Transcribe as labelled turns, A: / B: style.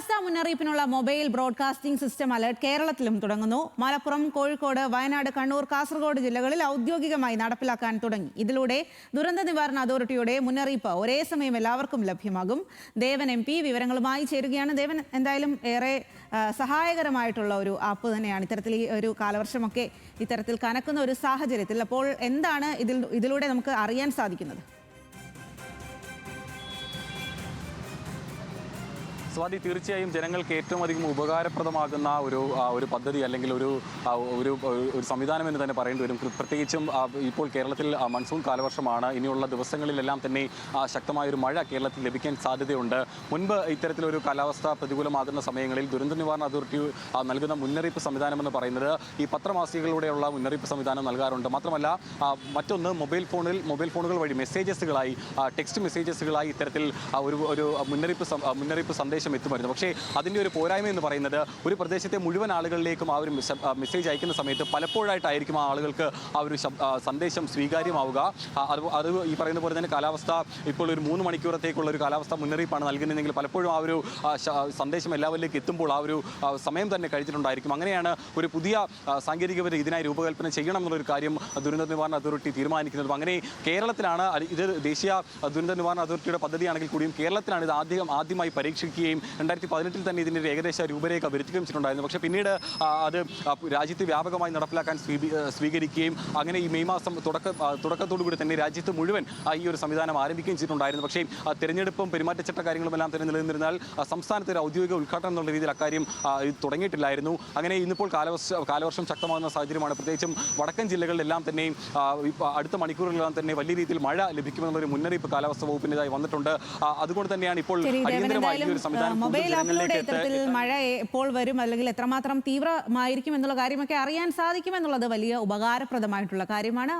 A: കാലാവസ്ഥാ മുന്നറിയിപ്പിനുള്ള mobile broadcasting system alert കേരളത്തിലും തുടങ്ങുന്നു. മലപ്പുറം, കോഴിക്കോട്, വയനാട്, കണ്ണൂർ, കാസർഗോഡ് ജില്ലകളിൽ ഔദ്യോഗികമായി നടപ്പിലാക്കാൻ തുടങ്ങി. ഇതിലൂടെ ദുരന്ത നിവാരണ അതോറിറ്റിയുടെ മുന്നറിയിപ്പ് ഒരേ സമയം എല്ലാവർക്കും ലഭ്യമാകും. ദേവൻ MP വിവരങ്ങളുമായി ചേരുകയാണ്. ദേവൻ, എന്തായാലും ഏറെ സഹായകരമായിട്ടുള്ള ഒരു ആപ്പ് തന്നെയാണ് ഇത്തരത്തിൽ ഈ ഒരു കാലവർഷമൊക്കെ ഇത്തരത്തിൽ കനക്കുന്ന ഒരു സാഹചര്യത്തിൽ. അപ്പോൾ എന്താണ് ഇതിലൂടെ നമുക്ക് അറിയാൻ സാധിക്കുന്നത്?
B: സ്വാതി, തീർച്ചയായും ജനങ്ങൾക്ക് ഏറ്റവും അധികം ഉപകാരപ്രദമാകുന്ന ഒരു പദ്ധതി അല്ലെങ്കിൽ ഒരു സംവിധാനം എന്ന് തന്നെ പറയേണ്ടി വരും. പ്രത്യേകിച്ചും ഇപ്പോൾ കേരളത്തിൽ മൺസൂൺ കാലവർഷമാണ്. ഇനിയുള്ള ദിവസങ്ങളിലെല്ലാം തന്നെ ശക്തമായൊരു മഴ കേരളത്തിൽ ലഭിക്കാൻ സാധ്യതയുണ്ട്. മുൻപ് ഇത്തരത്തിലൊരു കാലാവസ്ഥ പ്രതികൂലമാകുന്ന സമയങ്ങളിൽ ദുരന്ത നിവാരണ അതോറിറ്റി നൽകുന്ന മുന്നറിയിപ്പ് സംവിധാനം എന്ന് പറയുന്നത് ഈ പത്രമാസികകളിലൂടെയുള്ള മുന്നറിയിപ്പ് സംവിധാനം നൽകാറുണ്ട്. മാത്രമല്ല മറ്റൊന്ന് മൊബൈൽ ഫോണുകൾ വഴി മെസ്സേജസുകളായി, ടെക്സ്റ്റ് മെസ്സേജസുകളായി ഇത്തരത്തിൽ ഒരു മുന്നറിയിപ്പ് സന്ദേശം എത്തുമായിരുന്നു. പക്ഷേ അതിൻ്റെ ഒരു പോരായ്മ എന്ന് പറയുന്നത് ഒരു പ്രദേശത്തെ മുഴുവൻ ആളുകളിലേക്കും ആ ഒരു മെസ്സേജ് അയക്കുന്ന സമയത്ത് പലപ്പോഴായിട്ടായിരിക്കും ആ ആളുകൾക്ക് ആ ഒരു സന്ദേശം സ്വീകാര്യമാവുക. അത് ഈ പറയുന്ന പോലെ തന്നെ കാലാവസ്ഥ ഇപ്പോൾ ഒരു 3 മണിക്കൂറത്തേക്കുള്ള ഒരു കാലാവസ്ഥ മുന്നറിയിപ്പാണ് നൽകുന്നതെങ്കിൽ പലപ്പോഴും ആ ഒരു സന്ദേശം എല്ലാവരിലേക്ക് എത്തുമ്പോൾ ആ ഒരു സമയം തന്നെ കഴിച്ചിട്ടുണ്ടായിരിക്കും. അങ്ങനെയാണ് ഒരു പുതിയ സാങ്കേതികവിദ്യ ഇതിനായി രൂപകൽപ്പന ചെയ്യണം എന്നുള്ളൊരു കാര്യം ദുരന്ത നിവാരണ അതോറിറ്റി തീരുമാനിക്കുന്നത്. അങ്ങനെ കേരളത്തിലാണ് ഇത് ദേശീയ ദുരന്ത നിവാരണ അതോറിറ്റിയുടെ പദ്ധതിയാണെങ്കിൽ കൂടിയും കേരളത്തിലാണ് ഇത് ആദ്യമായി പരീക്ഷിക്കുകയും 2018 തന്നെ ഇതിൻ്റെ ഏകദേശ രൂപരേഖ വരുത്തുകയും ചെയ്തിട്ടുണ്ടായിരുന്നു. പക്ഷേ പിന്നീട് അത് രാജ്യത്ത് വ്യാപകമായി നടപ്പിലാക്കാൻ സ്വീകരിക്കുകയും അങ്ങനെ ഈ മെയ് മാസം തുടക്കത്തോടുകൂടി തന്നെ രാജ്യത്ത് മുഴുവൻ ഈ ഒരു സംവിധാനം ആരംഭിക്കുകയും ചെയ്തിട്ടുണ്ടായിരുന്നു. പക്ഷേ തെരഞ്ഞെടുപ്പും പെരുമാറ്റച്ചട്ട കാര്യങ്ങളുമെല്ലാം തന്നെ നിലനിന്നിരുന്നാൽ സംസ്ഥാനത്ത് ഒരു ഔദ്യോഗിക ഉദ്ഘാടനം എന്നുള്ള രീതിയിൽ അക്കാര്യം തുടങ്ങിയിട്ടില്ലായിരുന്നു. അങ്ങനെ ഇന്നിപ്പോൾ കാലവർഷം ശക്തമാകുന്ന സാഹചര്യമാണ്. പ്രത്യേകിച്ചും വടക്കൻ ജില്ലകളിലെല്ലാം തന്നെ അടുത്ത മണിക്കൂറുകളെല്ലാം തന്നെ വലിയ രീതിയിൽ മഴ ലഭിക്കുമെന്നുള്ളൊരു മുന്നറിയിപ്പ് കാലാവസ്ഥാ വകുപ്പിൻ്റെതായി വന്നിട്ടുണ്ട്. അതുകൊണ്ട് തന്നെയാണ് ഇപ്പോൾ അടിയന്തരമായി ഈ ഒരു സംവിധാനം
A: മൊബൈൽ ആപ്പിലൂടെ ഇത്തരത്തിൽ മഴ എപ്പോൾ വരും അല്ലെങ്കിൽ എത്രമാത്രം തീവ്രമായിരിക്കും എന്നുള്ള കാര്യമൊക്കെ അറിയാൻ സാധിക്കുമെന്നുള്ളത് വലിയ ഉപകാരപ്രദമായിട്ടുള്ള കാര്യമാണ്.